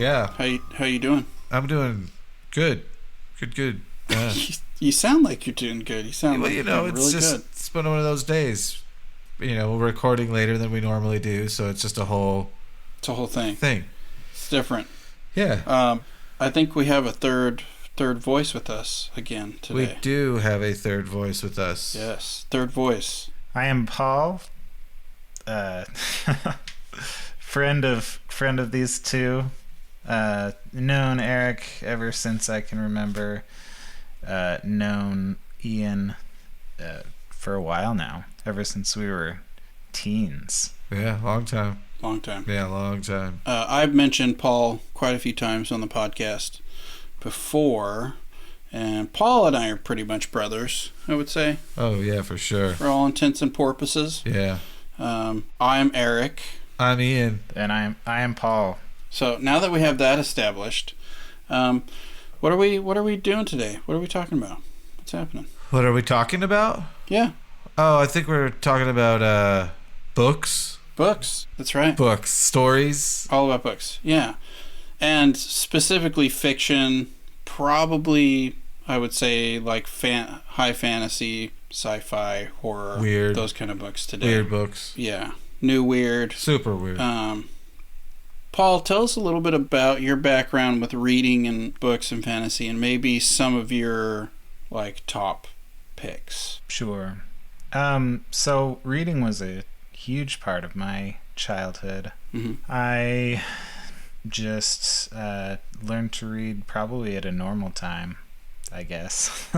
Yeah. How you doing? I'm doing good. Good. You sound like you're doing good. You sound like you're it's really just good. it's been one of those days. We're recording later than we normally do, so it's just a whole thing. It's different. Yeah. I think we have a third voice with us again today. We do have a third voice with us. Yes, third voice. I am Paul, friend of these two. Known Eric ever since I can remember. Known Ian for a while now, ever since we were teens. Yeah, long time. Yeah, long time. I've mentioned Paul quite a few times on the podcast before, and Paul and I are pretty much brothers, I would say. Oh, yeah, for sure. For all intents and purposes. Yeah. I'm Eric. I'm Ian. And I am Paul. So now that we have that established, what are we doing today? What are we talking about? What's happening? What are we talking about? Yeah. Oh, I think we're talking about books. Books. That's right. Books. Stories. All about books. Yeah. And specifically fiction, probably I would say like high fantasy, sci-fi, horror, weird, those kind of books today. Weird books. Yeah. New weird. Super weird. Paul, tell us a little bit about your background with reading and books and fantasy, and maybe some of your top picks. Sure. So reading was a huge part of my childhood. Mm-hmm. I just learned to read probably at a normal time, I guess.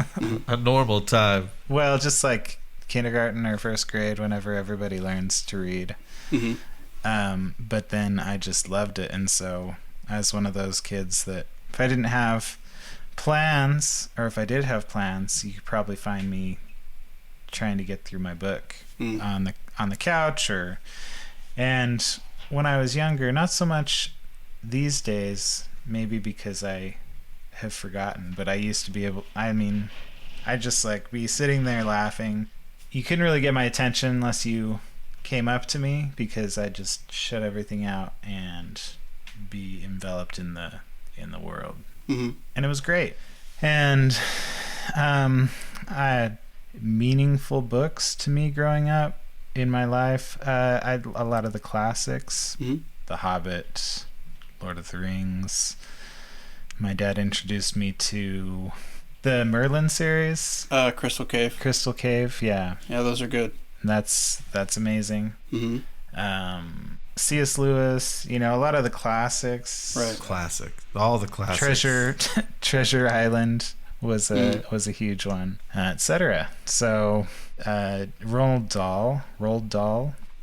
A normal time. Well, just like kindergarten or first grade, whenever everybody learns to read. Mm-hmm. But then I just loved it, and so I was one of those kids that if I didn't have plans, or if I did have plans, you could probably find me trying to get through my book on the couch, and when I was younger, not so much these days, maybe because I have forgotten, but I used to be able, I just be sitting there laughing. You couldn't really get my attention unless you came up to me, because I just shut everything out and be enveloped in the world. Mm-hmm. And it was great. And I had meaningful books to me growing up in my life. I had a lot of the classics. Mm-hmm. The Hobbit, Lord of the Rings. My dad introduced me to the Merlin series. Crystal Cave. Yeah. Yeah, those are good. That's amazing. Mm-hmm. C.S. Lewis, a lot of the classics. Right. Classic. All the classics. Treasure Island was a huge one, etc. So Roald Dahl.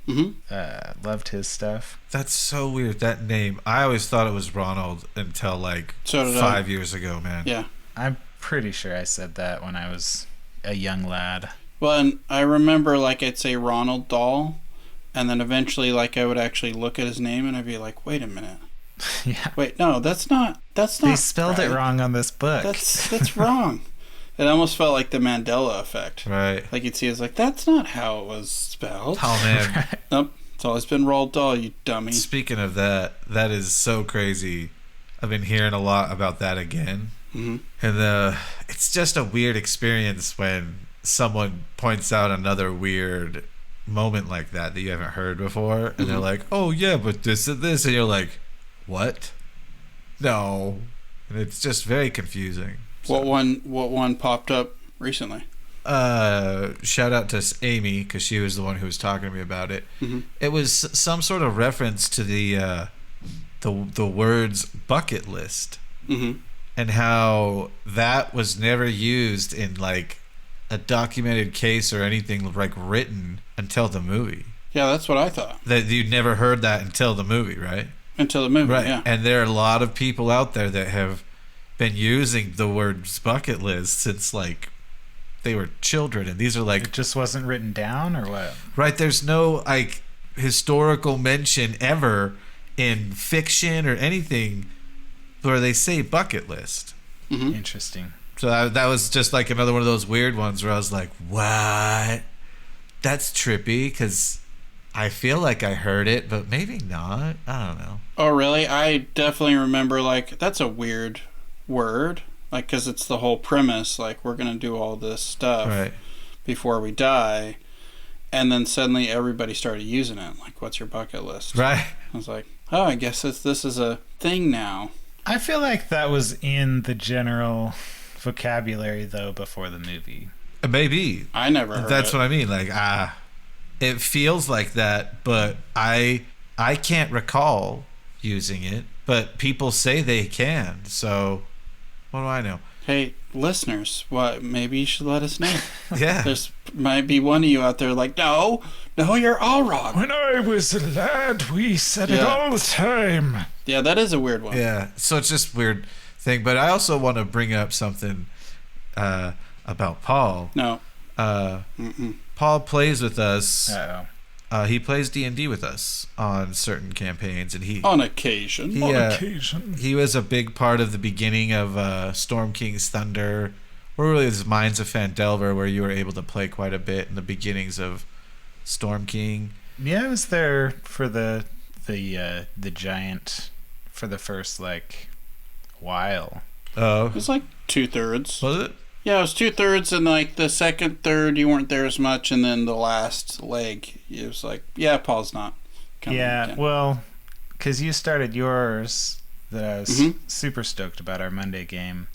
Mm-hmm. Loved his stuff. That's so weird, that name. I always thought it was Ronald until 5 years ago, man. Yeah. I'm pretty sure I said that when I was a young lad. Well, and I remember I'd say Ronald Dahl, and then eventually I would actually look at his name and I'd be like, wait a minute. Yeah. Wait, no, that's not They spelled right. it wrong on this book. That's wrong. It almost felt like the Mandela effect. Right. You'd see, it's that's not how it was spelled. Oh, man. Right. Nope. It's always been Roald Dahl, you dummy. Speaking of that is so crazy. I've been hearing a lot about that again. Mm-hmm. And it's just a weird experience when someone points out another weird moment like that you haven't heard before, and they're like, oh yeah, but this and this, and you're like, what? No. And it's just very confusing. So. What one popped up recently? Shout out to Amy, because she was the one who was talking to me about it. Mm-hmm. It was some sort of reference to the words bucket list. Mm-hmm. And how that was never used in a documented case or anything written until the movie. Yeah, that's what I thought. That you'd never heard that until the movie, right? Until the movie, right. Yeah. And there are a lot of people out there that have been using the words bucket list since they were children, and these are it just wasn't written down, or what? Right. There's no historical mention ever in fiction or anything where they say bucket list. Mm-hmm. Interesting. So that was just another one of those weird ones where I was like, what? That's trippy, because I feel like I heard it, but maybe not. I don't know. Oh, really? I definitely remember, like, that's a weird word. Like, because it's the whole premise, like, we're going to do all this stuff Right. before we die. And then suddenly everybody started using it. Like, what's your bucket list? Right. I was like, oh, I guess this is a thing now. I feel like that was in the general vocabulary, though, before the movie. Maybe. I never heard That's it. what I mean. Like, it feels like that, but I can't recall using it, but people say they can. So, what do I know? Hey, listeners, what? Maybe you should let us know. Yeah. There's might be one of you out there like, no, you're all wrong. When I was a lad, we said it Yeah. all the time. Yeah, that is a weird one. Yeah. So it's just weird thing, but I also want to bring up something about Paul. No. Mm-mm. Paul plays with us. Uh-oh. He plays D&D with us on certain campaigns, and On occasion. he was a big part of the beginning of Storm King's Thunder, or really this Minds of Phandelver, where you were able to play quite a bit in the beginnings of Storm King. Yeah, I was there for the giant for the first while. Oh, It was like 2/3. was it? Yeah, it was 2/3, and like the second third, you weren't there as much, and then the last leg, it was like, yeah, Paul's not coming. Yeah, again. well, because you started yours, that I was Mhm. super stoked about our Monday game,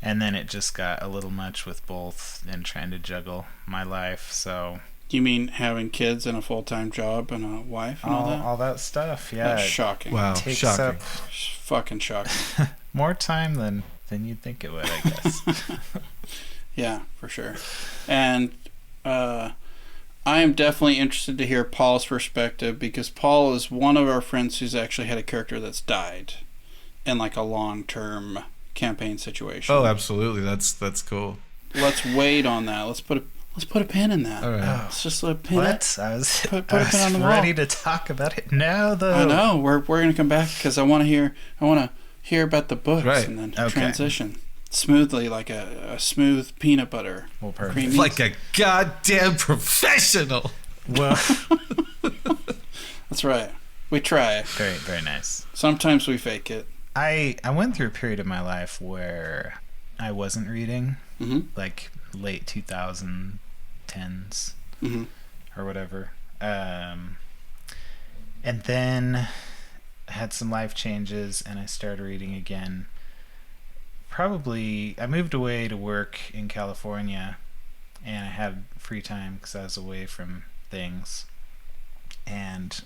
and then it just got a little much with both and trying to juggle my life. So You mean having kids and a full-time job and a wife and all that? all that stuff, yeah, That's it shocking. Wow, takes shocking. up It's fucking shocking. more time than you'd think it would, I guess. Yeah, for sure. And I am definitely interested to hear Paul's perspective, because Paul is one of our friends who's actually had a character that's died in like a long-term campaign situation. Oh, absolutely. That's cool. Let's wait on that. Let's put a pin in that. All right. Oh. Let's just pin it. What? I was, Put I a pin on was the ready wall. to talk about it now, though. I know we're gonna come back because I want to hear about the books, Right. and then Okay. transition smoothly like a smooth peanut butter. Well, perfect. Creamy. Like a goddamn professional. Well, That's right. We try. very, very nice. Sometimes we fake it. I went through a period of my life where I wasn't reading, Mm-hmm. like late 2010s Mm-hmm. or whatever. And then I had some life changes and I started reading again. Probably, I moved away to work in California and I had free time because I was away from things. And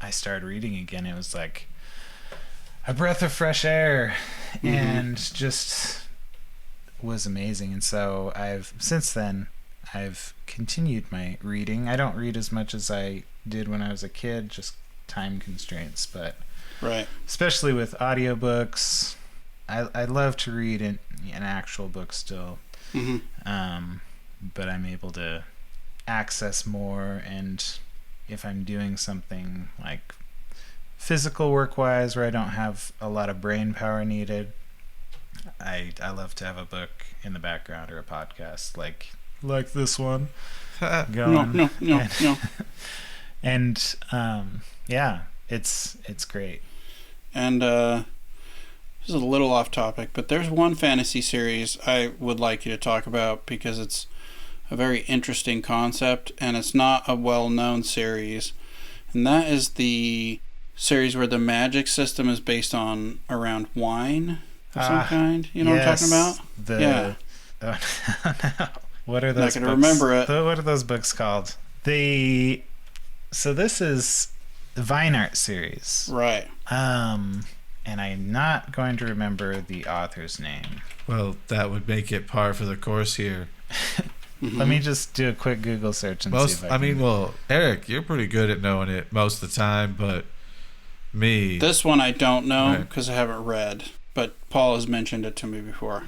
I started reading again. It was like a breath of fresh air and just was amazing. And so since then I've continued my reading. I don't read as much as I did when I was a kid, just time constraints, but Right. especially with audiobooks, I love to read an actual book still. Mm-hmm. But I'm able to access more, and if I'm doing something like physical work-wise where I don't have a lot of brain power needed, I love to have a book in the background or a podcast like this one going. No. And yeah, it's great. And this is a little off topic, but there's one fantasy series I would like you to talk about because it's a very interesting concept and it's not a well-known series. And that is the series where the magic system is based around wine of some kind. You know what I'm talking about? Yeah. Oh, no. What are those Not gonna books? remember it. What are those books called? So this is the Vine Art series. Right. And I'm not going to remember the author's name. Well, that would make it par for the course here. Mm-hmm. Let me just do a quick Google search and see if I can. Well, Eric, you're pretty good at knowing it most of the time, but me. This one I don't know Right. because I haven't read, but Paul has mentioned it to me before.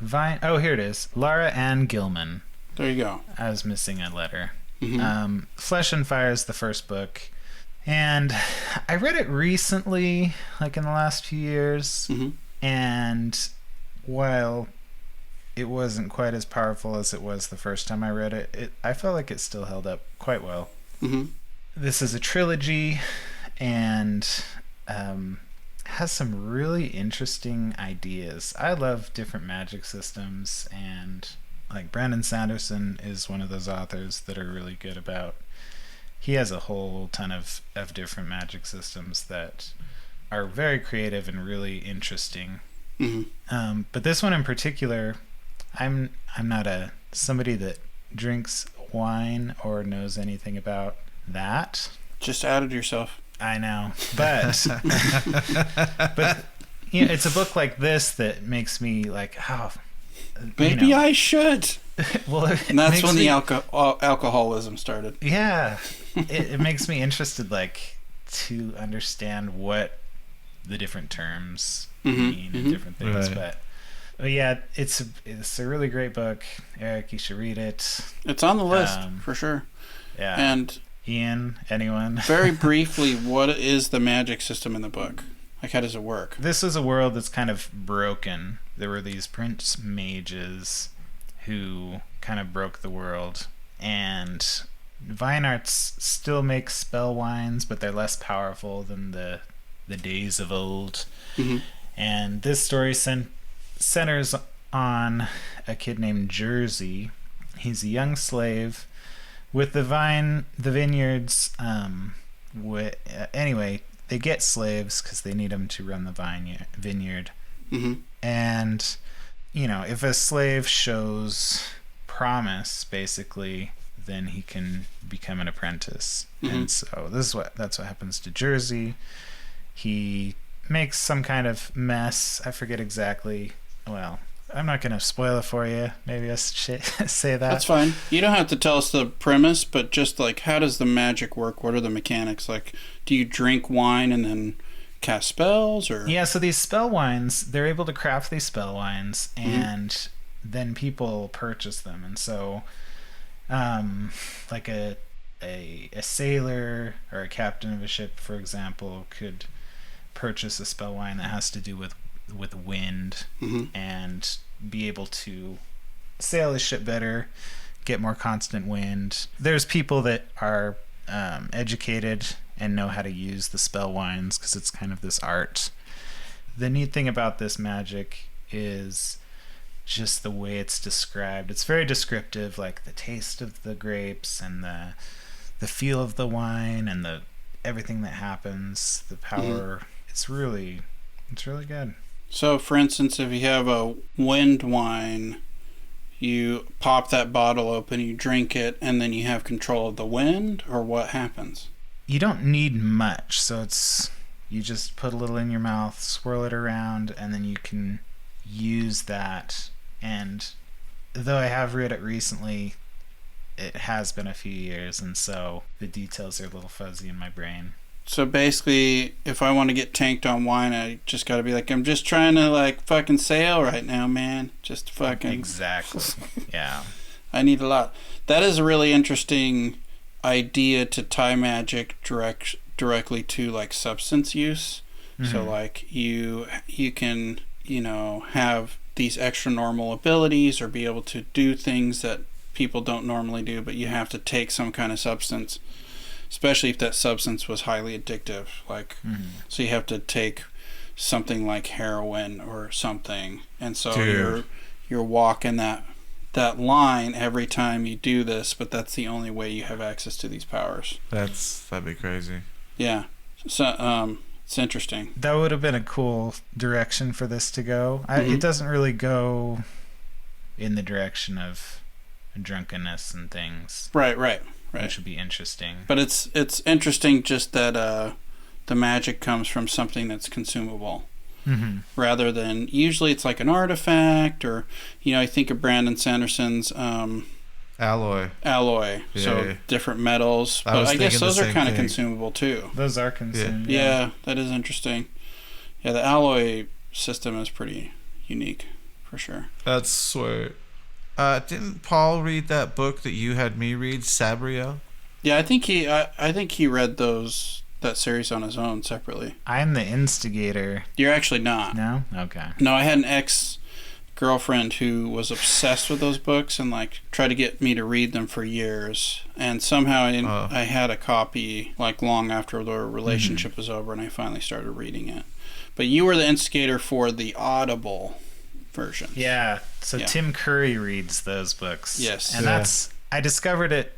Vine. Oh, here it is. Laura Ann Gilman. There you go. I was missing a letter. Mm-hmm. Flesh and Fire is the first book. And I read it recently, like in the last few years. Mm-hmm. And while it wasn't quite as powerful as it was the first time I read it, I felt like it still held up quite well. Mm-hmm. this is a trilogy, and has some really interesting ideas. I love different magic systems, and like Brandon Sanderson is one of those authors that are really good about. He has a whole ton of different magic systems that are very creative and really interesting. Mm-hmm. But this one in particular, I'm not somebody that drinks wine or knows anything about that. Just outed yourself. I know, but you know, it's a book like this that makes me like, oh, maybe you know. I should. Well, and that's when the alcoholism started. Yeah, it makes me interested, like, to understand what the different terms mean and different things. Right. But yeah, it's a really great book, Eric. You should read it. It's on the list for sure. Yeah. And Ian, anyone? Very briefly, what is the magic system in the book? Like, how does it work? This is a world that's kind of broken. There were these prince mages who kind of broke the world, and Vine Arts still makes spell wines, but they're less powerful than the days of old. Mm-hmm. And this story centers on a kid named Jersey. He's a young slave with the vineyards. Anyway, they get slaves because they need them to run the vineyard. Mm-hmm. And, you know, if a slave shows promise, basically, then he can become an apprentice. Mm-hmm. And so that's what happens to Jersey. He makes some kind of mess. I forget exactly. Well, I'm not going to spoil it for you. Maybe I should say that. That's fine. You don't have to tell us the premise, but just like, how does the magic work? What are the mechanics? Like, do you drink wine and then cast spells, or? Yeah, so these spell wines, they're able to craft these spell wines, and then people purchase them. And so, like a sailor or a captain of a ship, for example, could purchase a spell wine that has to do with wind, and be able to sail his ship better, get more constant wind. There's people that are educated and know how to use the spell wines because it's kind of this art. The neat thing about this magic is just the way it's described. It's very descriptive, like the taste of the grapes and the feel of the wine and everything that happens, the power. It's really good. So, for instance, if you have a wind wine, you pop that bottle open, you drink it, and then you have control of the wind, or what happens? You don't need much, so you just put a little in your mouth, swirl it around, and then you can use that. And though I have read it recently, it has been a few years, and so the details are a little fuzzy in my brain. So basically, if I want to get tanked on wine, I just got to be like, I'm just trying to, like, fucking sail right now, man. Just fucking... Exactly. Yeah. I need a lot. That is a really interesting idea to tie magic directly to, like, substance use. Mm-hmm. So, like, you can, you know, have these extra normal abilities or be able to do things that people don't normally do, but you have to take some kind of substance. Especially if that substance was highly addictive, like, so you have to take something like heroin or something, and so you're walking that line every time you do this, but that's the only way you have access to these powers. That'd be crazy. Yeah, so it's interesting. That would have been a cool direction for this to go. It doesn't really go in the direction of drunkenness and things. Right. Which would be interesting. But it's interesting just that the magic comes from something that's consumable. Rather than, usually it's like an artifact, or, you know, I think of Brandon Sanderson's alloy. So different metals. But I guess those are kind of consumable too. Those are consumed. Yeah, that is interesting. Yeah, the alloy system is pretty unique, for sure. That's sweet. Didn't Paul read that book that you had me read, Sabrio? Yeah, I think he read that series on his own separately. I'm the instigator. You're actually not. No? Okay. No, I had an girlfriend who was obsessed with those books and like tried to get me to read them for years, and somehow I had a copy like long after the relationship was over, and I finally started reading it. But you were the instigator for the Audible version. Yeah, so Tim Curry reads those books. Yes. And I discovered it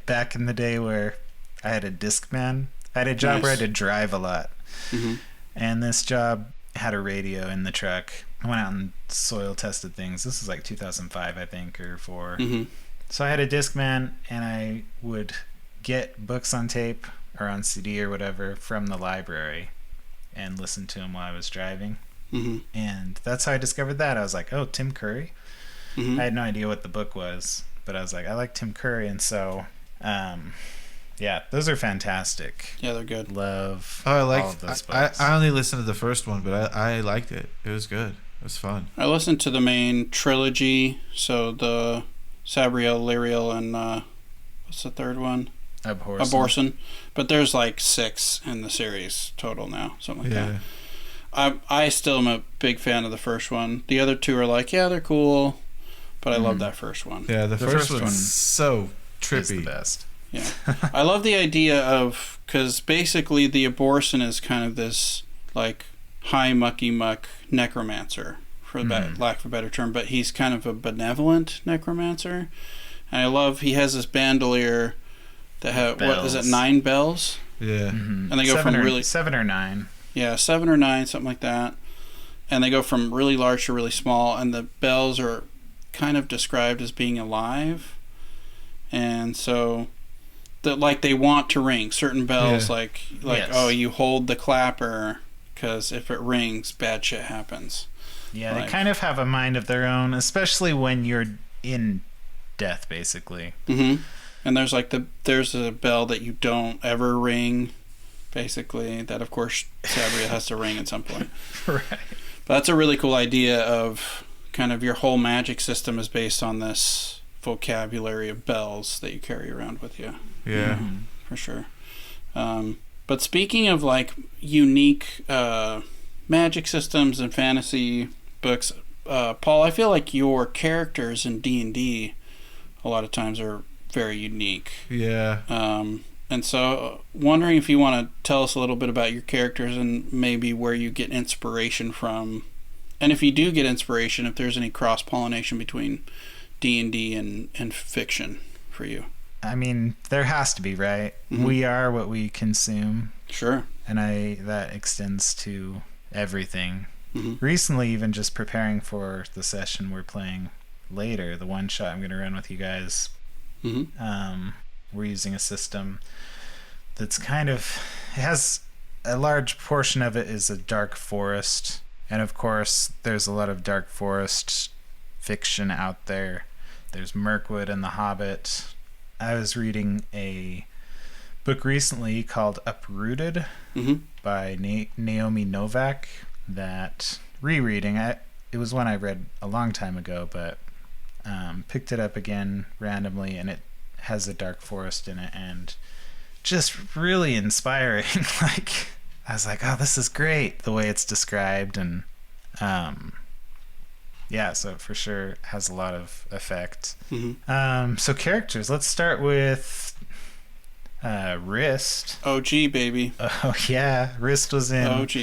back in the day where I had a Discman. I had a job where I had to drive a lot. Mm-hmm. And this job had a radio in the truck. I went out and soil tested things. This was like 2005, I think, or 4. Mm-hmm. So I had a Discman, and I would get books on tape or on CD or whatever from the library and listen to them while I was driving. Mm-hmm. And that's how I discovered that. I was like, oh, Tim Curry? Mm-hmm. I had no idea what the book was, but I was like, I like Tim Curry, and so, yeah, those are fantastic. Yeah, they're good. Love all of those books. I only listened to the first one, but I liked it. It was good. It was fun. I listened to the main trilogy, so the Sabriel, Lyriel, and what's the third one? Aborson. But there's like 6 in the series total now, something like that. I still am a big fan of the first one. The other 2 are like, yeah, they're cool, but I love that first one. Yeah, the first one's so trippy. Is the best. Yeah. I love the idea of, because basically the Aborson is kind of this like high mucky muck necromancer, for lack of a better term, but he's kind of a benevolent necromancer. And I love, he has this bandolier that have, what is it, 9 bells? Yeah. Mm-hmm. And they go from 7 or 9. Yeah, 7 or 9, something like that. And they go from really large to really small, and the bells are kind of described as being alive. And so, like, they want to ring. Certain bells, like yes. Oh, you hold the clapper, because if it rings, bad shit happens. Yeah, like, they kind of have a mind of their own, especially when you're in death, basically. Mm-hmm. And there's like there's a bell that you don't ever ring, basically, that of course Sabriel has to ring at some point. Right. But that's a really cool idea of kind of your whole magic system is based on this vocabulary of bells that you carry around with you. Yeah. Mm-hmm. For sure. But speaking of like unique magic systems and fantasy books, Paul, I feel like your characters in D&D a lot of times are very unique. Yeah. And so wondering if you want to tell us a little bit about your characters and maybe where you get inspiration from. And if you do get inspiration, if there's any cross-pollination between D&D and fiction for you. I mean, there has to be, right? Mm-hmm. We are what we consume. Sure. And that extends to everything. Mm-hmm. Recently, even just preparing for the session we're playing later, the one shot I'm going to run with you guys, mm-hmm. We're using a system that's kind of, it has a large portion of it is a dark forest, and of course there's a lot of dark forest fiction out there. There's Mirkwood and The Hobbit. I was reading a book recently called Uprooted mm-hmm. by Naomi Novak, that rereading, it was one I read a long time ago, but picked it up again randomly, and it has a dark forest in it, and just really inspiring. Like, I was like, oh, this is great, the way it's described, and yeah, so it for sure has a lot of effect. Mm-hmm. So characters, let's start with Rist. OG, baby. Oh yeah, Rist was in OG.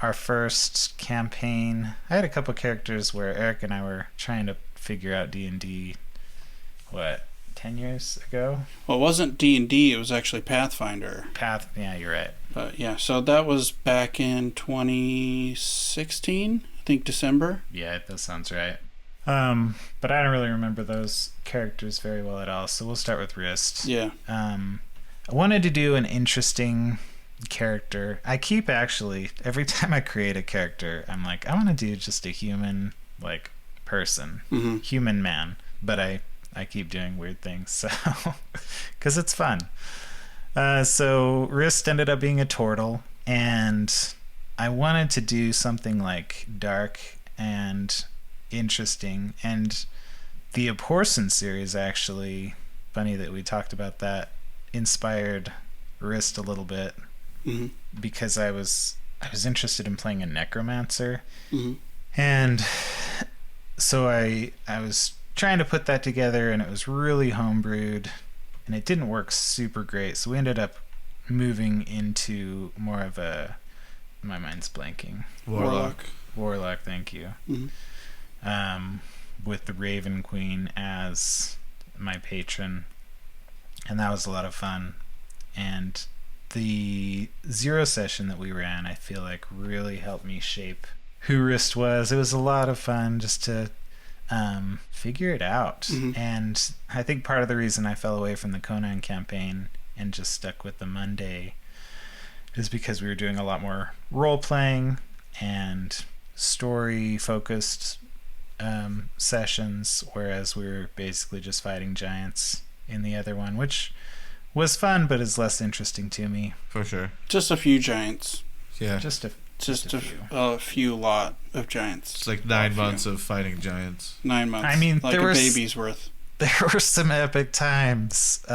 Our first campaign. I had a couple characters where Eric and I were trying to figure out D&D, 10 years ago? Well, it wasn't D&D, it was actually Pathfinder. Yeah, you're right. But yeah, so that was back in 2016, I think December. Yeah, that sounds right. But I don't really remember those characters very well at all, so we'll start with Rist. Yeah. I wanted to do an interesting character. I keep actually, every time I create a character, I'm like, I want to do just a human, like, person. Mm-hmm. Human man. But I keep doing weird things, so because it's fun. So Rist ended up being a turtle, and I wanted to do something like dark and interesting. And the Aborson series, actually, funny that we talked about that, inspired Rist a little bit, mm-hmm. because I was interested in playing a necromancer, mm-hmm. and so I was trying to put that together, and it was really homebrewed, and it didn't work super great. So we ended up moving into more of a, my mind's blanking. Warlock, thank you. Mm-hmm. With the Raven Queen as my patron, and that was a lot of fun. And the 0 session that we ran, I feel like really helped me shape who Rist was. It was a lot of fun just to figure it out. Mm-hmm. And I think part of the reason I fell away from the Conan campaign and just stuck with the Monday is because we were doing a lot more role playing and story focused sessions, whereas we were basically just fighting giants in the other one, which was fun but is less interesting to me. For sure. Just a few giants. Yeah. Just a few lot of giants. It's like 9 months of fighting giants. 9 months. I mean, like there a was baby's worth. There were some epic times.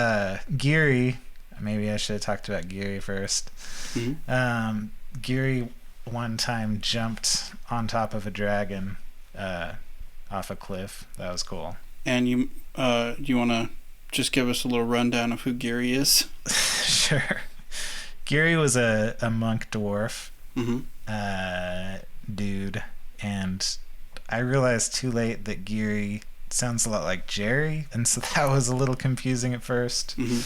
Geary, maybe I should have talked about Geary first. Mm-hmm. Geary one time jumped on top of a dragon off a cliff. That was cool. And you want to just give us a little rundown of who Geary is? Sure. Geary was a monk dwarf dude, and I realized too late that Geary sounds a lot like Jerry, and so that was a little confusing at first. Mm-hmm.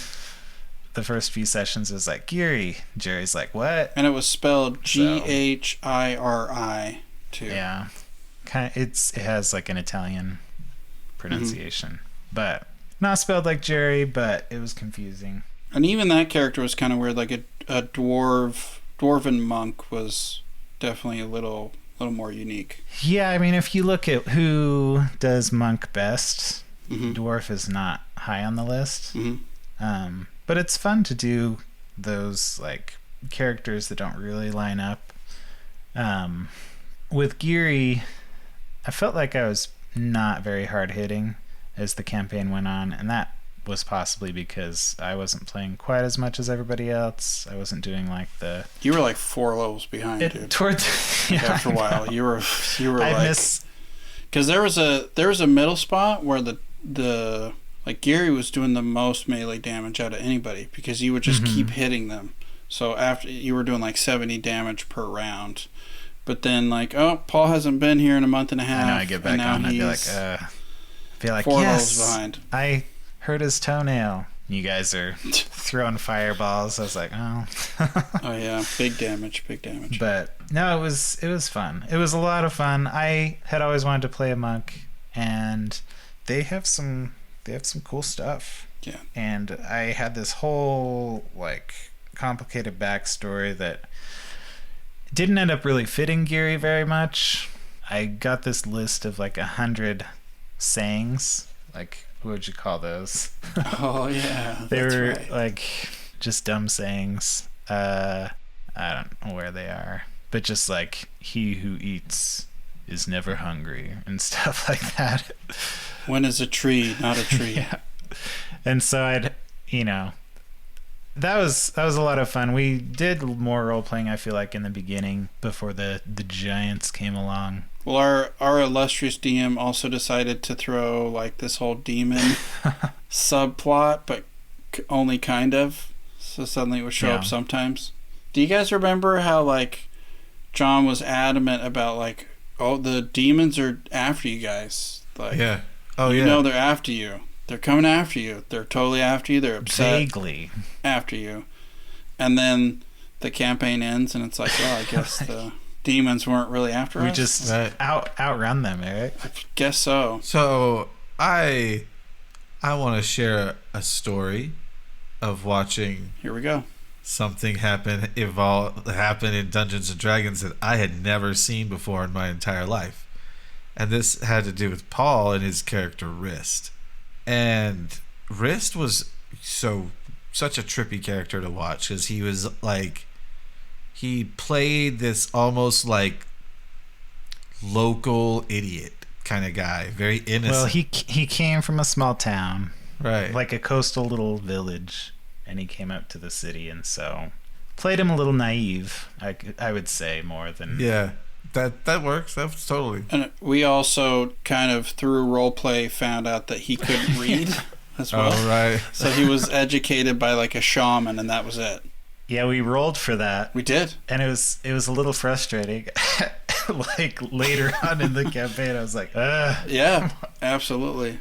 The first few sessions was like, Geary. Jerry's like, what? And it was spelled Ghiri too. Yeah. It has like an Italian pronunciation, but not spelled like Jerry, but it was confusing. And even that character was kind of weird. Like a dwarven monk was definitely a little more unique. Yeah, I mean, if you look at who does monk best, dwarf is not high on the list. Mm-hmm. But it's fun to do those like characters that don't really line up. With Geary, I felt like I was not very hard hitting as the campaign went on, and that was possibly because I wasn't playing quite as much as everybody else. I wasn't doing like the... You were like 4 levels behind, dude. After a while, you were because there was a middle spot where the like Geary was doing the most melee damage out of anybody because you would just keep hitting them. So after you were doing like 70 damage per round, but then like, oh, Paul hasn't been here in a month and a half. I know, I get back on. I'd be like, 4 yes, levels behind. I hurt his toenail. You guys are throwing fireballs. I was like, oh. Oh yeah, big damage. But no, it was fun. It was a lot of fun. I had always wanted to play a monk, and they have some cool stuff. Yeah. And I had this whole like complicated backstory that didn't end up really fitting Geary very much. I got this list of like 100 sayings. Like, what would you call those? Oh yeah, they were right. Like just dumb sayings. I don't know where they are, but just like he who eats is never hungry and stuff like that. When is a tree not a tree? Yeah. And so that was a lot of fun. We did more role playing, I feel like, in the beginning before the giants came along. Well, our illustrious DM also decided to throw like this whole demon subplot, but only kind of. So suddenly it would show up sometimes. Do you guys remember how like John was adamant about like, oh, the demons are after you guys? Like, yeah. Oh, you know they're after you. They're coming after you. They're totally after you. They're upset. Vaguely after you. And then the campaign ends and it's like, well, I guess the demons weren't really after us. We just outrun them, Eric. I guess so. So I want to share a story of watching. Here we go. Something happen in Dungeons and Dragons that I had never seen before in my entire life. And this had to do with Paul and his character Rist. And Rist was such a trippy character to watch because he was like, he played this almost like local idiot kind of guy, very innocent. Well, he came from a small town, right? Like a coastal little village, and he came up to the city, and so played him a little naive. I would say more than That works. That's totally. And we also kind of through roleplay found out that he couldn't read as well. Oh, right. So he was educated by like a shaman, and that was it. Yeah, we rolled for that. We did. And it was a little frustrating. Like later on in the campaign, I was like, ugh. Yeah, absolutely.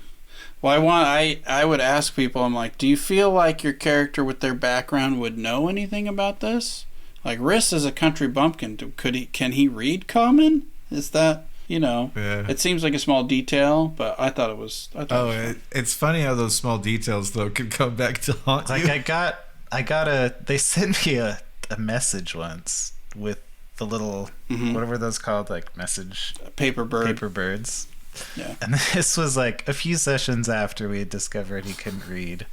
Well, I would ask people, I'm like, do you feel like your character with their background would know anything about this? Like, Riss is a country bumpkin. Can he read common? Is that, Yeah. It seems like a small detail, but I thought it was. It's funny how those small details though can come back to haunt you. Like they sent me a message once with the little what were those called, like message paper birds. Yeah. And this was like a few sessions after we had discovered he couldn't read.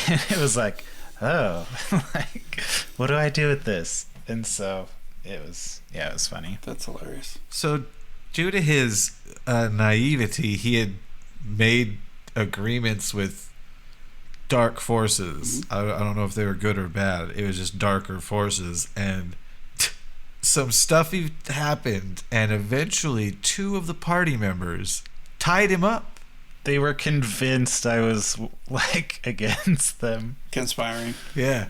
And it was like, oh, like, what do I do with this? And so it was funny. That's hilarious. So due to his naivety, he had made agreements with dark forces. I don't know if they were good or bad. It was just darker forces, and some stuff happened, and eventually 2 of the party members tied him up. They were convinced I was like against them. Conspiring. Yeah.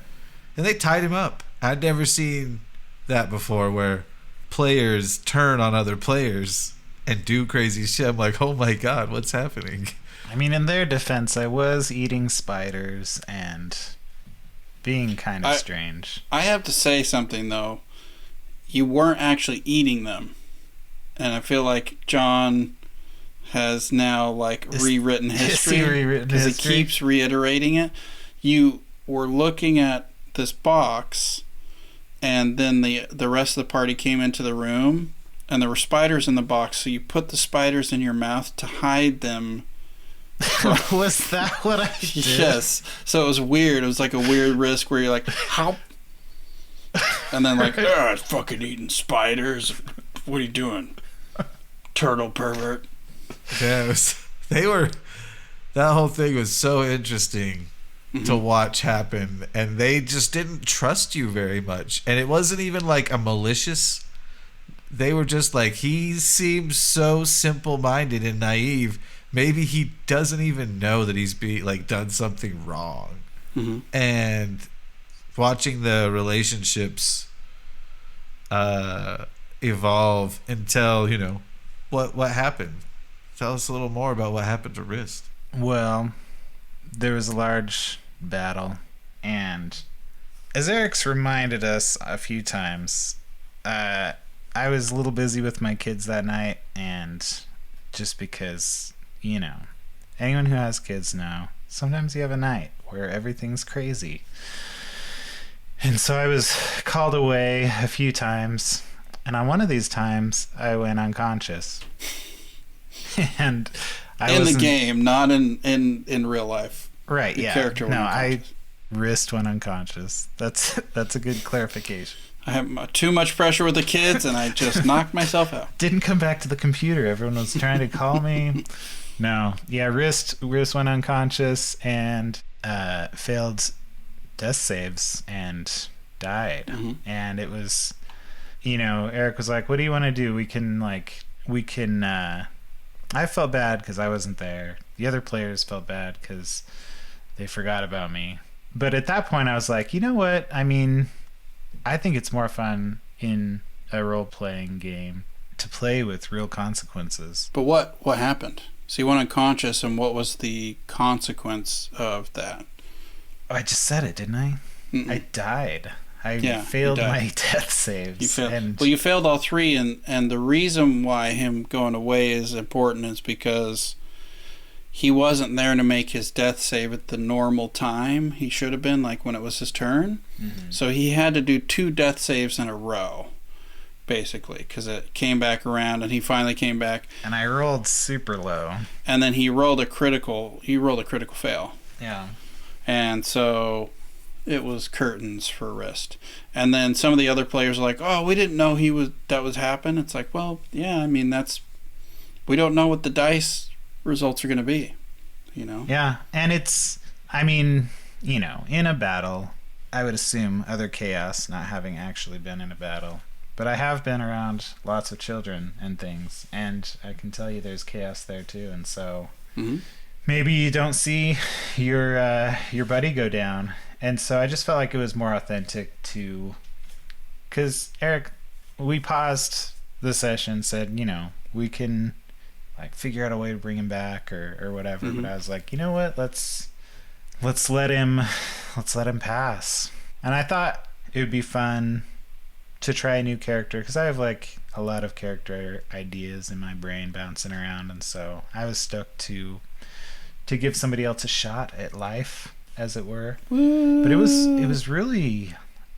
And they tied him up. I'd never seen that before, where players turn on other players and do crazy shit. I'm like, oh my god, what's happening? I mean, in their defense, I was eating spiders and being kind of strange. I have to say something, though. You weren't actually eating them. And I feel like John has now, like, rewritten history. Because he keeps reiterating it. You were looking at this box, and then the rest of the party came into the room, and there were spiders in the box, so you put the spiders in your mouth to hide them. Was that what I did? Yes. So it was weird. It was like a weird risk where you're like, how? And then like, it's fucking eating spiders. What are you doing? Turtle pervert. Yeah, that whole thing was so interesting to watch happen, and they just didn't trust you very much. And it wasn't even like a malicious. They were just like, he seems so simple-minded and naive. Maybe he doesn't even know that he's done something wrong. Mm-hmm. And watching the relationships evolve until, what happened. Tell us a little more about what happened to Wrist. Well, there was a large battle, and as Eric's reminded us a few times, I was a little busy with my kids that night, and just because, anyone who has kids know, sometimes you have a night where everything's crazy. And so I was called away a few times, and on one of these times, I went unconscious. And in the game, not in real life. Right, the character went unconscious. Wrist went unconscious. That's a good clarification. I have too much pressure with the kids, and I just knocked myself out. Didn't come back to the computer. Everyone was trying to call me. No. Yeah, Wrist went unconscious and failed death saves and died. Mm-hmm. And it was, Eric was like, what do you want to do? We can I felt bad because I wasn't there. The other players felt bad because they forgot about me. But at that point, I was like, you know what? I mean, I think it's more fun in a role-playing game to play with real consequences. But what happened? So you went unconscious, and what was the consequence of that? I just said it, didn't I? Mm-mm. I died. I failed my death saves. You failed. Well, you failed all 3, and the reason why him going away is important is because he wasn't there to make his death save at the normal time. He should have been, like when it was his turn. Mm-hmm. So he had to do 2 death saves in a row, basically, because it came back around, and he finally came back. And I rolled super low. And then he rolled a critical fail. Yeah. And so it was curtains for Wrist. And then some of the other players are like, oh, we didn't know that was happening. It's like, well, yeah, I mean, we don't know what the dice results are going to be, Yeah, and it's, I mean, in a battle, I would assume other chaos, not having actually been in a battle, But I have been around lots of children and things, and I can tell you there's chaos there too. And so maybe you don't see your buddy go down. And so I just felt like it was more authentic to, because Eric, we paused the session, said, we can like figure out a way to bring him back or whatever. But I was like, you know what? Let's let him pass. And I thought it would be fun to try a new character, because I have like a lot of character ideas in my brain bouncing around, and so I was stoked to give somebody else a shot at life, as it were. Woo. But it was really,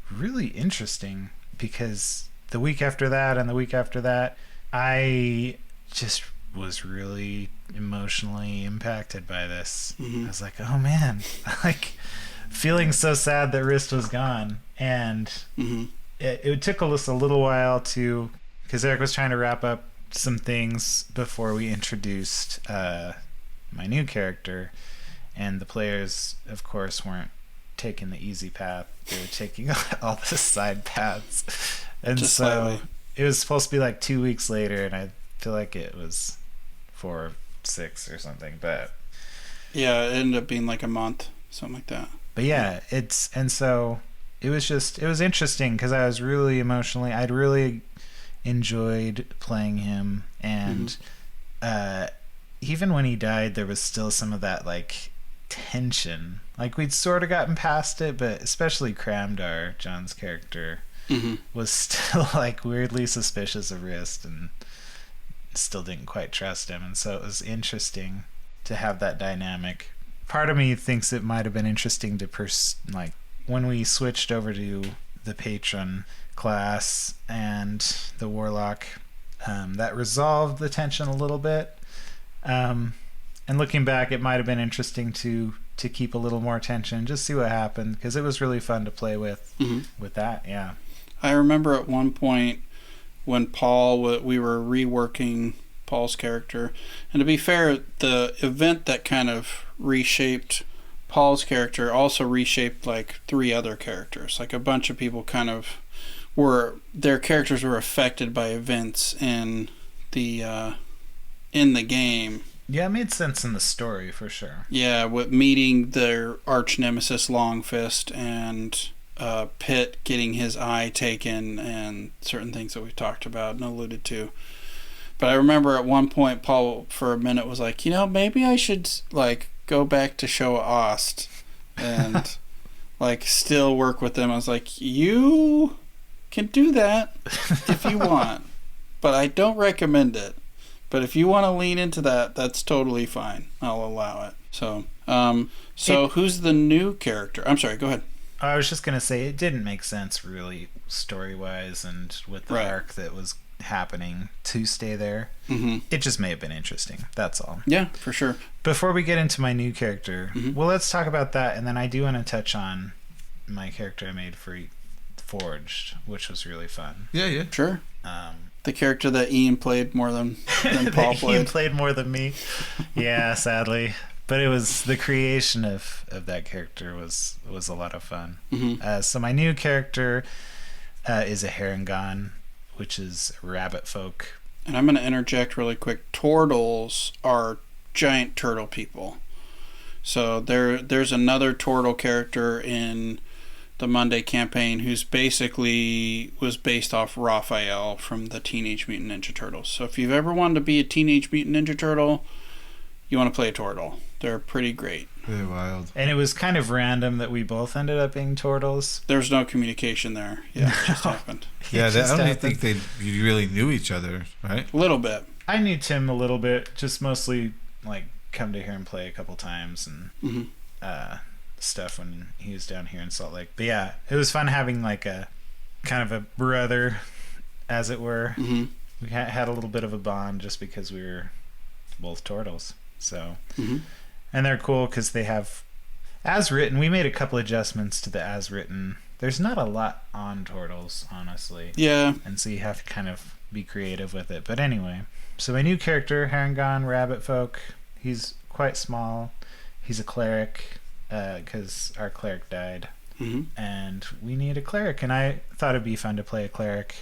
really interesting, because the week after that and the week after that, I just was really emotionally impacted by this. I was like, oh man, like feeling so sad that Wrist was gone. And it took us a little while to, because Eric was trying to wrap up some things before we introduced my new character, and the players, of course, weren't taking the easy path. They were taking all the side paths. And just so slightly. It was supposed to be like 2 weeks later, and I feel like it was 4 or 6 or something. But yeah, it ended up being like a month, something like that. But yeah, so it was interesting, because I was really I'd really enjoyed playing him, and even when he died, there was still some of that like tension. Like we'd sort of gotten past it, but especially Cramdar, John's character, was still like weirdly suspicious of Wrist and still didn't quite trust him. And so it was interesting to have that dynamic. Part of me thinks it might have been interesting to like when we switched over to the patron class and the warlock, that resolved the tension a little bit. And looking back, it might have been interesting to keep a little more tension, just see what happened, because it was really fun to play with that. Yeah, I remember at one point when we were reworking Paul's character, and to be fair, the event that kind of reshaped Paul's character also reshaped like 3 other characters. Like a bunch of people kind of their characters were affected by events in the game. Yeah, it made sense in the story for sure. Yeah, with meeting their arch nemesis Longfist, and Pitt getting his eye taken, and certain things that we've talked about and alluded to. But I remember at one point Paul for a minute was like, maybe I should like go back to Showa Ost and like still work with them. I was like, you can do that if you want, but I don't recommend it. But if you want to lean into that, that's totally fine. I'll allow it. So who's the new character? I'm sorry, go ahead. I was just going to say, it didn't make sense really story-wise and with the arc that was happening to stay there. It just may have been interesting. That's all. Yeah, for sure. Before we get into my new character, well, let's talk about that, and then I do want to touch on my character I made for Forged, which was really fun. Yeah. Sure. The character that Ian played more than Paul played. Ian played more than me. Yeah, sadly. But it was the creation of that character was a lot of fun. So my new character is a Harengon, which is rabbit folk. And I'm going to interject really quick. Turtles are giant turtle people. So there's another turtle character in the Monday campaign who's basically was based off Raphael from the Teenage Mutant Ninja Turtles. So if you've ever wanted to be a Teenage Mutant Ninja Turtle, you want to play a turtle. They're pretty great. They're wild. And it was kind of random that we both ended up being turtles. There's no communication there. Yeah, it just happened. Yeah, I don't even think you really knew each other, right? A little bit. I knew Tim a little bit, just mostly like come to here and play a couple times and stuff when he was down here in Salt Lake. But yeah, it was fun having like a kind of a brother, as it were. We had a little bit of a bond just because we were both turtles. So, and they're cool because they have as written. We made a couple adjustments to the as written. There's not a lot on turtles, honestly. Yeah. And so you have to kind of be creative with it. But anyway, so my new character, Harengon, rabbit folk. He's quite small. He's a cleric because our cleric died. And we need a cleric. And I thought it'd be fun to play a cleric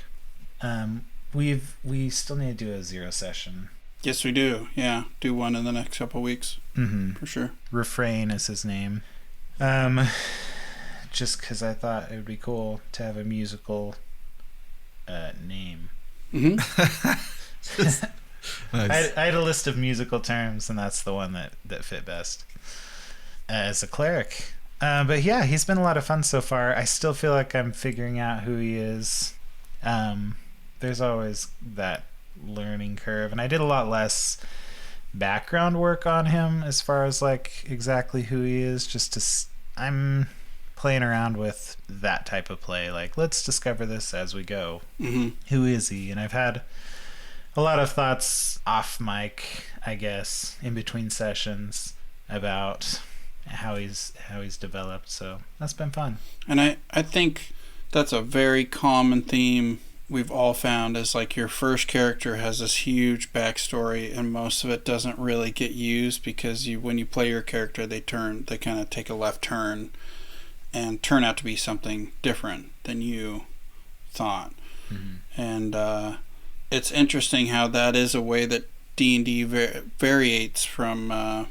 We still need to do a 0 session. Yes, we do. Yeah, do one in the next couple weeks. For sure. Refrain is his name. Just because I thought it would be cool to have a musical name. Nice. I had a list of musical terms, and that's the one that fit best as a cleric. But yeah, he's been a lot of fun so far. I still feel like I'm figuring out who he is. There's always that learning curve, and I did a lot less background work on him as far as like exactly who he is. I'm playing around with that type of play, like let's discover this as we go. Who is he? And I've had a lot of thoughts off mic, I guess, in between sessions about how he's developed, so that's been fun. And I think that's a very common theme we've all found, is like your first character has this huge backstory, and most of it doesn't really get used because when you play your character, they kind of take a left turn and turn out to be something different than you thought. And it's interesting how that is a way that D&D varies from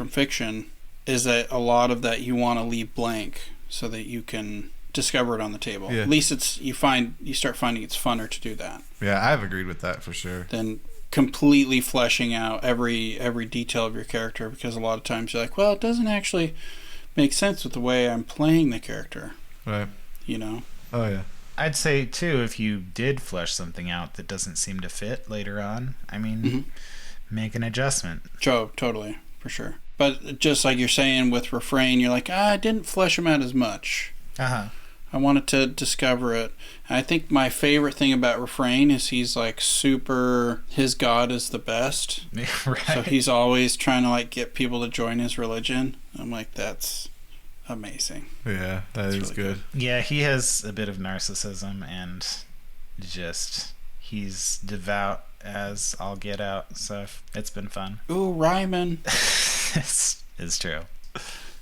fiction, is that a lot of that you want to leave blank so that you can discover it on the table. At least you start finding it's funner to do that. Yeah, I've agreed with that for sure. Than completely fleshing out every detail of your character, because a lot of times you're like, well, it doesn't actually make sense with the way I'm playing the character. Right. You know? Oh yeah. I'd say too, if you did flesh something out that doesn't seem to fit later on, I mean, make an adjustment. Totally, for sure. But just like you're saying with Refrain, you're like, I didn't flesh him out as much. I wanted to discover it. And I think my favorite thing about Refrain is he's like his god is the best. Right. So he's always trying to like get people to join his religion. I'm like, that's amazing. Yeah, that's really good. Yeah, he has a bit of narcissism, and he's devout as all get out, so it's been fun. Ooh, Ryman. It's true.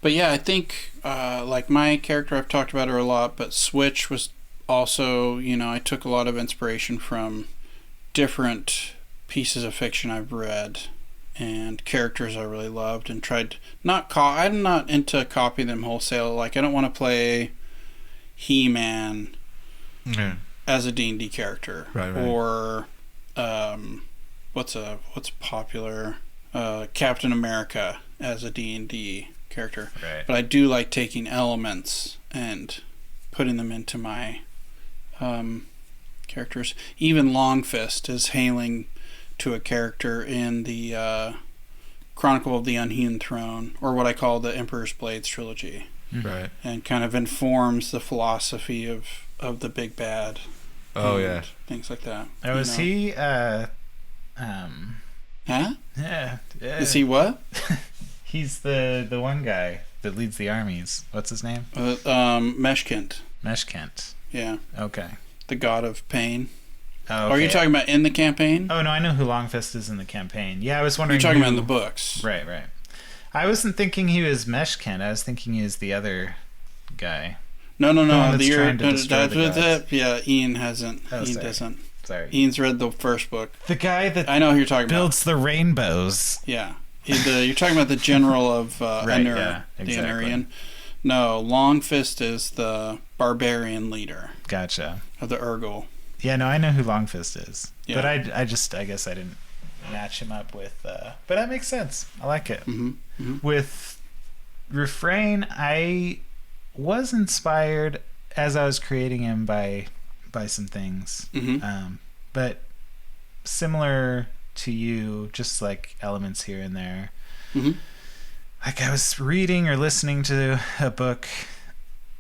But yeah, I think like my character, I've talked about her a lot, but Switch was also, I took a lot of inspiration from different pieces of fiction I've read and characters I really loved, and tried I'm not into copying them wholesale. Like, I don't want to play He-Man as a D&D character. Right. Or what's popular, Captain America as a D&D character. Right. But I do like taking elements and putting them into my characters. Even Longfist is hailing to a character in the Chronicle of the Unhewn Throne, or what I call the Emperor's Blades trilogy. Right. And kind of informs the philosophy of the big bad. Oh yeah. Things like that. Oh, is he Huh? yeah. Is he what? He's the one guy that leads the armies. What's his name? Meshkent. Meshkent. Yeah. Okay. The god of pain. Oh, Or are you talking about in the campaign? Oh no, I know who Longfist is in the campaign. Yeah, I was wondering. You're talking about in the books. Right. I wasn't thinking he was Meshkent. I was thinking he was the other guy. No. The Ian hasn't. Oh, Ian sorry. doesn't. Sorry. Ian's read the first book. The guy that I know who you're talking builds the rainbows. about. Yeah. You're talking about the general of Right, Anur, yeah, the exactly. Anurian. No, Longfist is the barbarian leader Gotcha. of the Urgal. Yeah, no, I know who Longfist is. Yeah. But I guess I didn't match him up with... but that makes sense. I like it. With Refrain, I was inspired as I was creating him by some things. But similar to you, just like elements here and there. Like I was reading or listening to a book,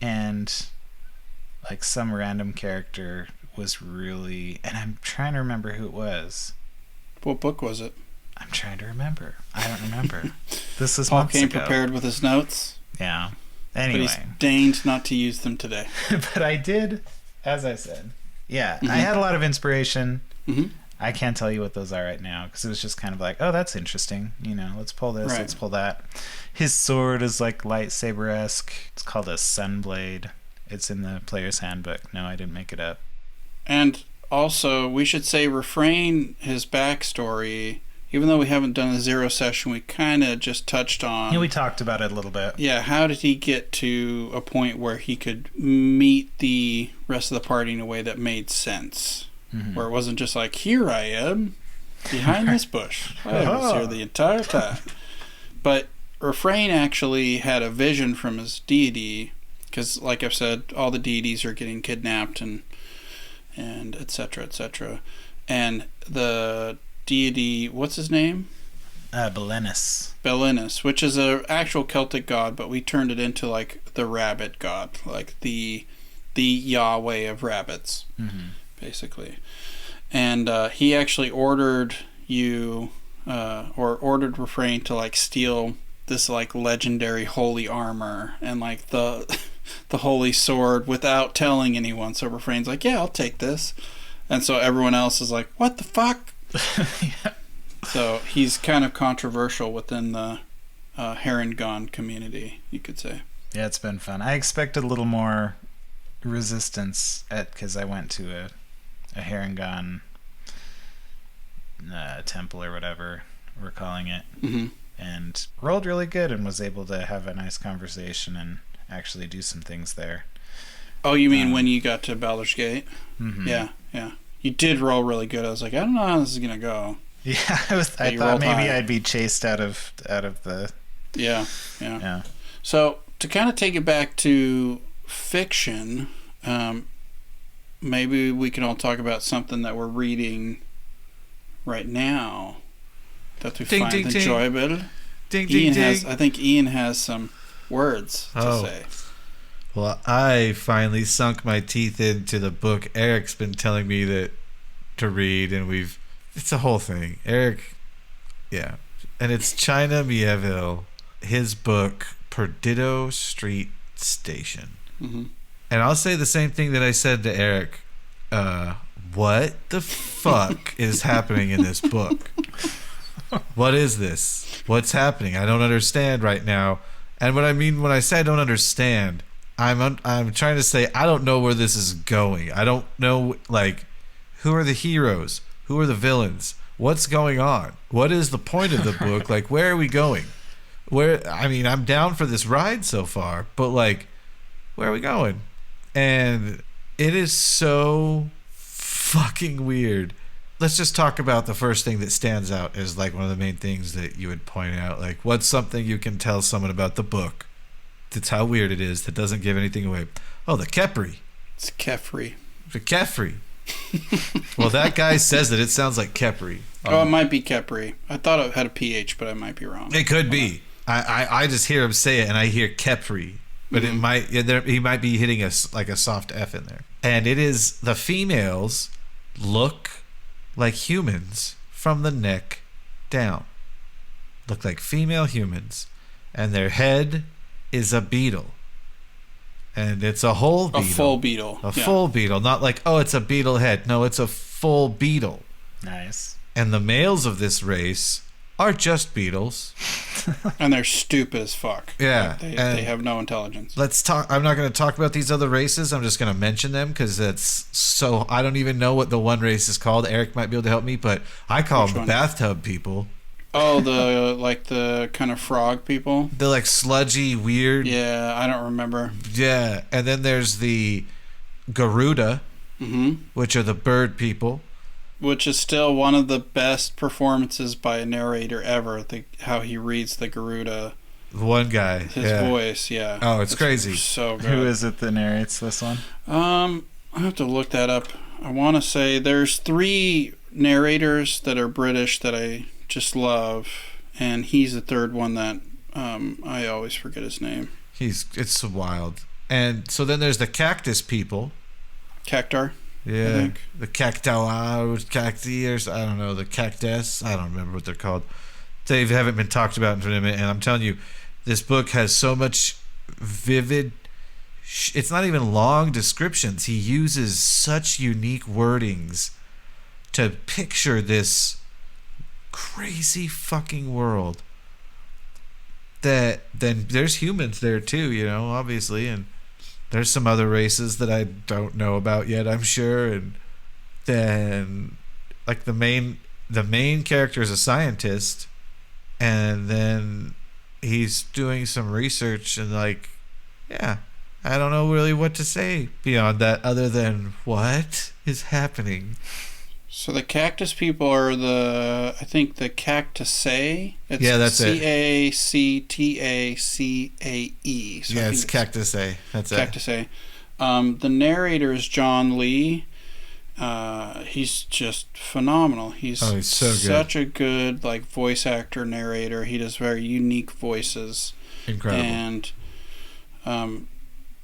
and like some random character was really, and I'm trying to remember who it was. What book was it? I'm trying to remember. I don't remember. This is Paul months came ago. prepared with his notes. Yeah. But Anyway. he's deigned not to use them today. But I did, as I said. Yeah, I had a lot of inspiration. I can't tell you what those are right now, because it was just kind of like, oh, that's interesting. Let's pull this, let's pull that. His sword is like lightsaber-esque. It's called a Sunblade. It's in the player's handbook. No, I didn't make it up. And also, we should say Refrain, his backstory, even though we haven't done a zero session, we kind of just touched on... Yeah, we talked about it a little bit. Yeah, how did he get to a point where he could meet the rest of the party in a way that made sense? Mm-hmm. Where it wasn't just like, here I am, behind this bush. I was here the entire time. But Refrain actually had a vision from his deity, because, like I've said, all the deities are getting kidnapped and et cetera, et cetera. And the deity, what's his name? Belenus. Belenus, which is an actual Celtic god, but we turned it into like the rabbit god, like the Yahweh of rabbits, basically. And he actually ordered you, or ordered Refrain to like steal this like legendary holy armor and like the holy sword without telling anyone. So Refrain's like, yeah, I'll take this. And so everyone else is like, what the fuck? Yeah. So he's kind of controversial within the Harengon community, you could say. Yeah, it's been fun. I expected a little more resistance because I went to a Harengon temple or whatever we're calling it, and rolled really good and was able to have a nice conversation and actually do some things there. Oh, you mean when you got to Baldur's Gate? Mm-hmm. Yeah. You did roll really good. I was like, I don't know how this is gonna go. Yeah, I thought maybe I'd be chased out of the. Yeah. So to kind of take it back to fiction, maybe we can all talk about something that we're reading right now that we find enjoyable. I think Ian has some words to say. Well, I finally sunk my teeth into the book Eric's been telling me to read, and it's a whole thing. Eric, yeah. And it's China Mieville, his book, Perdido Street Station. Mm-hmm. And I'll say the same thing that I said to Eric. What the fuck is happening in this book? What is this? What's happening? I don't understand right now. And what I mean when I say I don't understand, I'm trying to say I don't know where this is going. I don't know, like, who are the heroes? Who are the villains? What's going on? What is the point of the book? Like, where are we going? I'm down for this ride so far, but like, where are we going? And it is so fucking weird. Let's just talk about the first thing that stands out as like one of the main things that you would point out. Like, what's something you can tell someone about the book that's how weird it is, that doesn't give anything away? Oh, the Kepri. It's Kefri. The Kefri. Well, that guy says that it sounds like Kepri. It might be Kepri. I thought it had a PH, but I might be wrong. It could be. I just hear him say it, and I hear Kepri. But it might, he might be hitting a soft F in there. And it is, the females look like humans from the neck down. Look like female humans. And their head is a beetle. And it's a whole beetle. A full beetle. Full beetle. Not like, oh, it's a beetle head. No, it's a full beetle. Nice. And the males of this race are just beetles. And they're stupid as fuck. Yeah. Like they have no intelligence. Let's talk. I'm not going to talk about these other races. I'm just going to mention them because that's so. I don't even know what the one race is called. Eric might be able to help me, but I call them the bathtub people. Oh, the kind of frog people? They're like sludgy, weird. Yeah, I don't remember. Yeah. And then there's the Garuda, which are the bird people. Which is still one of the best performances by a narrator ever. How he reads the Garuda. One guy. His voice, yeah. Oh, it's crazy. So good. Who is it that narrates this one? I have to look that up. I want to say there's 3 narrators that are British that I just love. And he's the third one that I always forget his name. It's wild. And so then there's the cactus people. Cactar. Yeah, the cacti, I don't know, the cactus, I don't remember what they're called. They haven't been talked about in a minute, and I'm telling you, this book has so much vivid, it's not even long descriptions. He uses such unique wordings to picture this crazy fucking world. That then there's humans there too, obviously, and there's some other races that I don't know about yet, I'm sure, and then like the main character is a scientist, and then he's doing some research, and like, yeah, I don't know really what to say beyond that other than what is happening. So the cactus people are I think the cactusae. It's Yeah, that's it. Cactacae. So Yeah, it's cactusae. That's it. Cactusae. The narrator is John Lee. He's just phenomenal. He's so good. Such a good like voice actor narrator. He does very unique voices. Incredible. And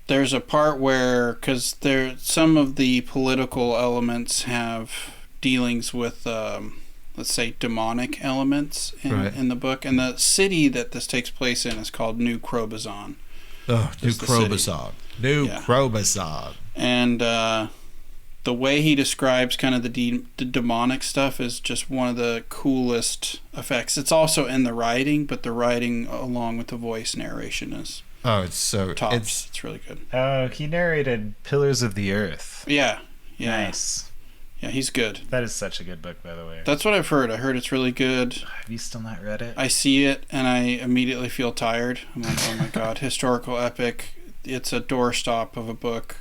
there's a part where, because some of the political elements have dealings with let's say demonic elements in the book, and the city that this takes place in is called New Crobazon. Oh, New Crobazon. Crobazon. And the way he describes kind of the demonic stuff is just one of the coolest effects. It's also in the writing, but the writing along with the voice narration is it's so tops. It's really good. Oh, he narrated Pillars of the Earth. Yeah. Nice. Yeah, he's good. That is such a good book, by the way. That's what I've heard. I heard it's really good. Have you still not read it? I see it, and I immediately feel tired. I'm like, oh my god, historical epic. It's a doorstop of a book.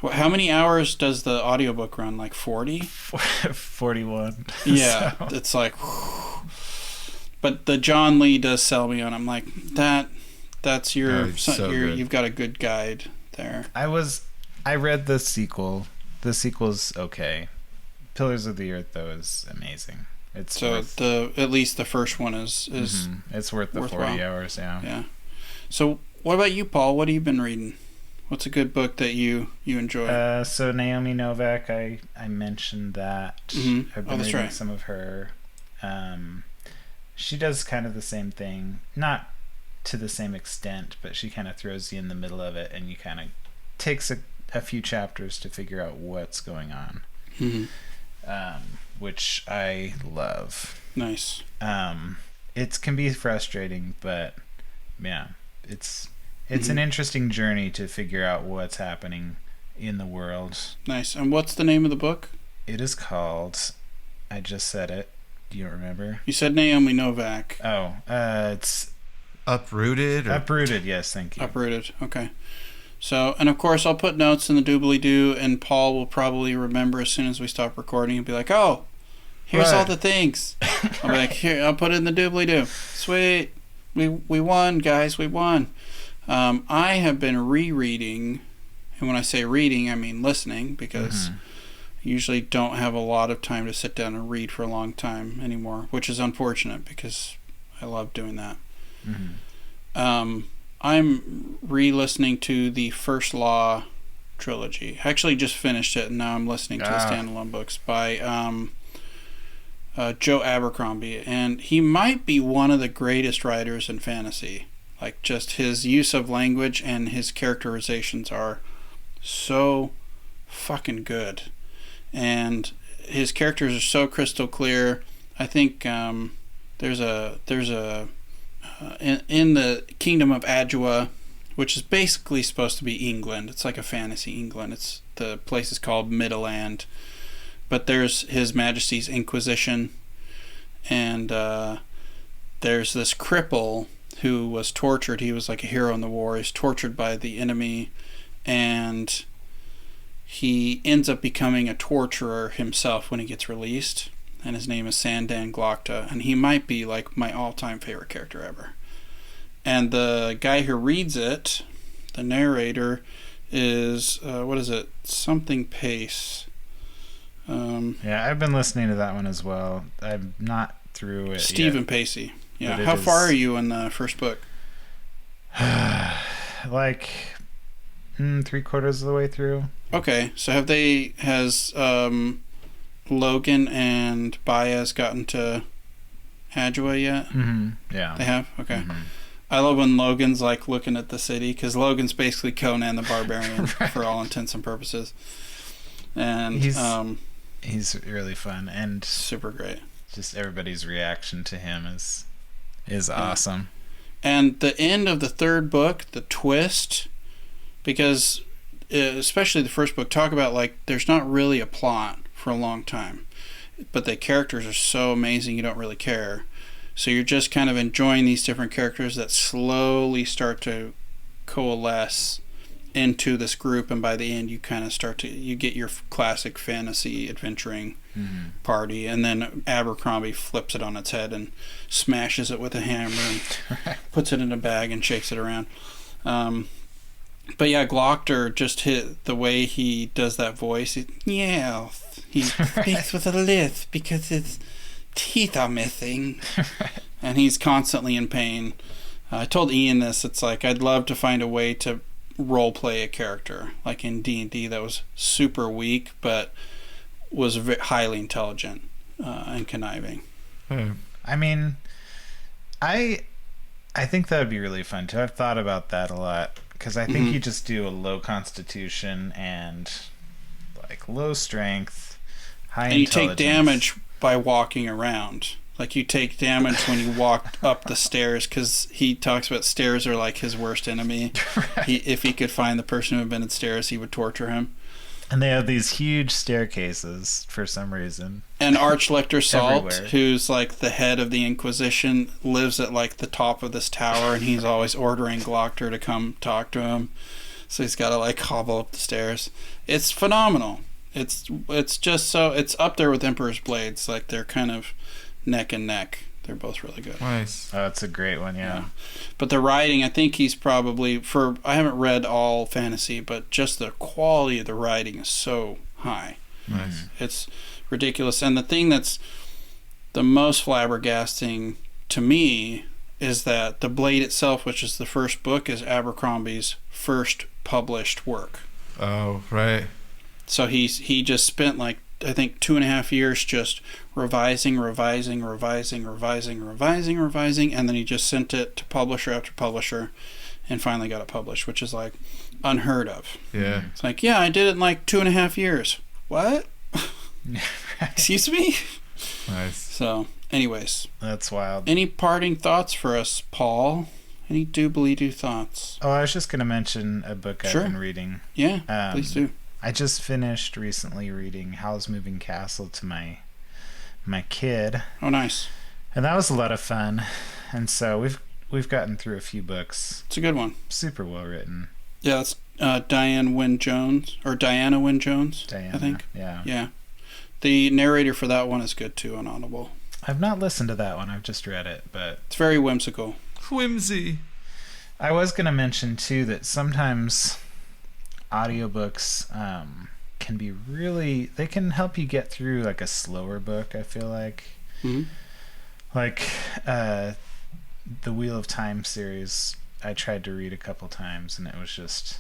How many hours does the audiobook run? Like 40? 41. Yeah, So. it's like... Whew. But the John Lee does sell me on. I'm like, that's your... You've got a good guide there. I read the sequel. The sequel's okay. Pillars of the Earth, though, is amazing. It's at least the first one is it's worth the 40 hours. Yeah. So what about you, Paul? What have you been reading? What's a good book that you enjoy? So Naomi Novak, I mentioned that. Mm-hmm. I've been reading some of her. She does kind of the same thing, not to the same extent, but she kind of throws you in the middle of it, and you kind of takes a few chapters to figure out what's going on, which I love. Nice. It can be frustrating, but yeah, it's an interesting journey to figure out what's happening in the world. Nice. And what's the name of the book? It is called, I just said it. Do you remember? You said Naomi Novak. Oh, it's Uprooted? Uprooted, yes, thank you. Uprooted, okay. So, and of course, I'll put notes in the doobly-doo, and Paul will probably remember as soon as we stop recording and be like, oh, here's all the things. I'll be like, here, I'll put it in the doobly-doo. Sweet. We won, guys, we won. I have been rereading, and when I say reading, I mean listening, because I usually don't have a lot of time to sit down and read for a long time anymore, which is unfortunate because I love doing that. I'm re-listening to the First Law trilogy. I actually just finished it, and now I'm listening to the standalone books by Joe Abercrombie, and he might be one of the greatest writers in fantasy. Like, just his use of language and his characterizations are so fucking good, and his characters are so crystal clear. I think there's a in the Kingdom of Adua, which is basically supposed to be England. It's like a fantasy England. The place is called Midland, but there's His Majesty's Inquisition, and there's this cripple who was tortured. He was like a hero in the war. He's tortured by the enemy, and he ends up becoming a torturer himself when he gets released. And his name is Sandan Glokta, and he might be like my all-time favorite character ever. And the guy who reads it, the narrator, is what is it? Something Pace. Yeah, I've been listening to that one as well. I'm not through it Stephen yet. Pacey. Yeah. How far are you in the first book? Like 3/4 of the way through. Okay, so has Logan and Baez gotten to Adua yet? Yeah. They have? Okay. I love when Logan's like looking at the city, because Logan's basically Conan the Barbarian for all intents and purposes. And he's really fun, and super great. Just everybody's reaction to him is awesome. And the end of the third book, the twist, because especially the first book, talk about like there's not really a plot for a long time, but the characters are so amazing you don't really care. So you're just kind of enjoying these different characters that slowly start to coalesce into this group, and by the end you kind of you get your classic fantasy adventuring party, and then Abercrombie flips it on its head and smashes it with a hammer and puts it in a bag and shakes it around. But yeah, Glockter just hit the way he does that voice. He speaks with a lisp because his teeth are missing, and he's constantly in pain. I told Ian this. It's like I'd love to find a way to role play a character like in D&D that was super weak but was highly intelligent and conniving. I mean, I think that would be really fun too. I've thought about that a lot, because I think you just do a low constitution and like low strength, high and intelligence. You take damage by walking around. Like you take damage when you walk up the stairs, because he talks about stairs are like his worst enemy. Right. If he could find the person who invented stairs, he would torture him. And they have these huge staircases for some reason. And Archlector Salt, who's like the head of the Inquisition, lives at like the top of this tower, and he's always ordering Glockter to come talk to him. So he's got to like hobble up the stairs. It's phenomenal. It's just so, it's up there with Emperor's Blades. Like they're kind of neck and neck. They're both really good. Nice. Oh, that's a great one, yeah. But the writing, I think he's probably, I haven't read all fantasy, but just the quality of the writing is so high. Nice. It's ridiculous. And the thing that's the most flabbergasting to me is that The Blade itself, which is the first book, is Abercrombie's first published work. Oh, right. So he just spent like, I think 2.5 years just revising, and then he just sent it to publisher after publisher and finally got it published, which is like unheard of. Yeah. It's like, yeah, I did it in like 2.5 years. What? Excuse me? Nice. So, anyways. That's wild. Any parting thoughts for us, Paul? Any doobly-doo thoughts? Oh, I was just going to mention a book I've been reading. Yeah, please do. I just finished recently reading Howl's Moving Castle to my kid. Oh, nice. And that was a lot of fun. And so we've gotten through a few books. It's a good one. Super well written. Yeah, it's Diana Wynne-Jones, I think. Yeah. Yeah. The narrator for that one is good too on Audible. I've not listened to that one. I've just read it, but it's very whimsical. Whimsy. I was going to mention too that sometimes audiobooks can be they can help you get through like a slower book, I feel like. Mm-hmm. Like the Wheel of Time series, I tried to read a couple times and it was just,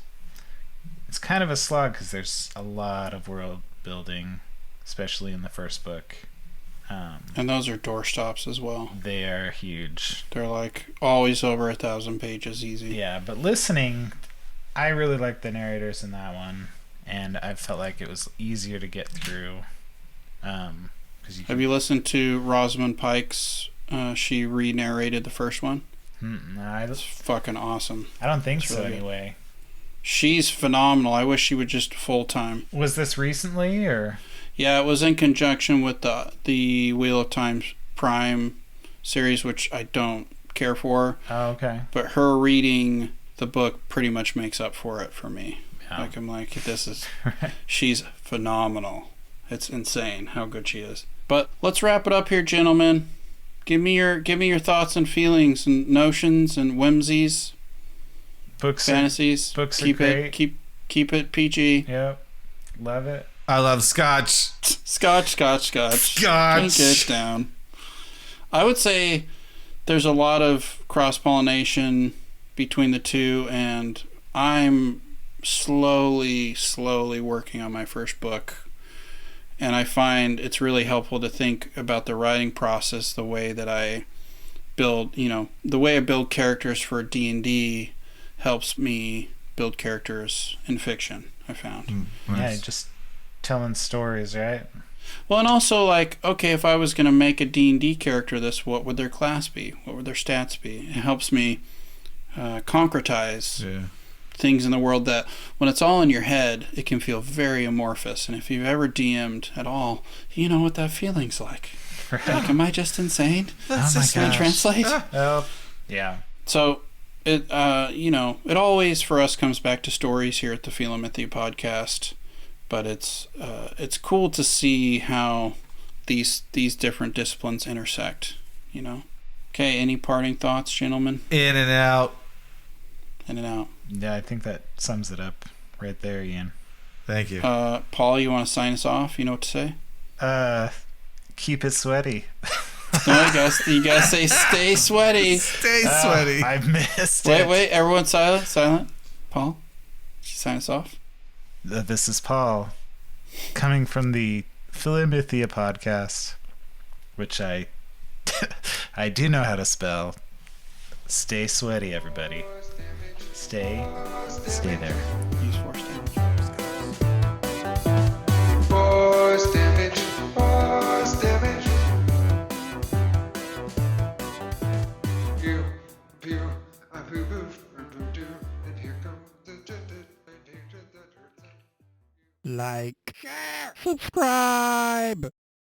it's kind of a slog because there's a lot of world building, especially in the first book. And those are doorstops as well. They are huge. They're like always over 1,000 pages easy. Yeah, but listening, I really like the narrators in that one, and I felt like it was easier to get through. Have you listened to Rosamund Pike's? She re-narrated the first one. No, it's fucking awesome. I don't think it's so. Really anyway, she's phenomenal. I wish she would just full time. Was this recently or? Yeah, it was in conjunction with the Wheel of Time Prime series, which I don't care for. Oh, okay. But her reading the book pretty much makes up for it for me. Yeah. Like I'm like, this is she's phenomenal. It's insane how good she is. But let's wrap it up here, gentlemen. Give me your thoughts and feelings and notions and whimsies. Fantasies. Books are great. Keep it PG. Yep. Love it. I love Scotch. Scotch. Drink it down. I would say there's a lot of cross-pollination between the two, and I'm slowly working on my first book. And I find it's really helpful to think about the writing process, the way that I build, the way I build characters for D&D helps me build characters in fiction, I found. Nice. Yeah, just telling stories, right? Well, and also like, okay, if I was going to make a D&D character what would their class be? What would their stats be? It helps me concretize things in the world that when it's all in your head, it can feel very amorphous. And if you've ever DM'd at all, you know what that feeling's like. Right. Like, am I just insane? Oh my Can I gosh. translate? Yeah. So it it always for us comes back to stories here at the Philomythia Podcast, but it's cool to see how these different disciplines intersect. Okay, any parting thoughts, gentlemen? In and out. In and out. Yeah, I think that sums it up right there, Ian. Thank you. Paul, you want to sign us off? You know what to say? Keep it sweaty. No, you guys say stay sweaty. Stay sweaty. I missed it. Wait, everyone silent. Paul, can you sign us off? This is Paul, coming from the Philomythia Podcast, which I do know how to spell. Stay sweaty, everybody. Stay there. Use force damage. Force damage. Force damage. Pew, pew, I poo poo, and here comes the danger that hurts. Like, share, subscribe.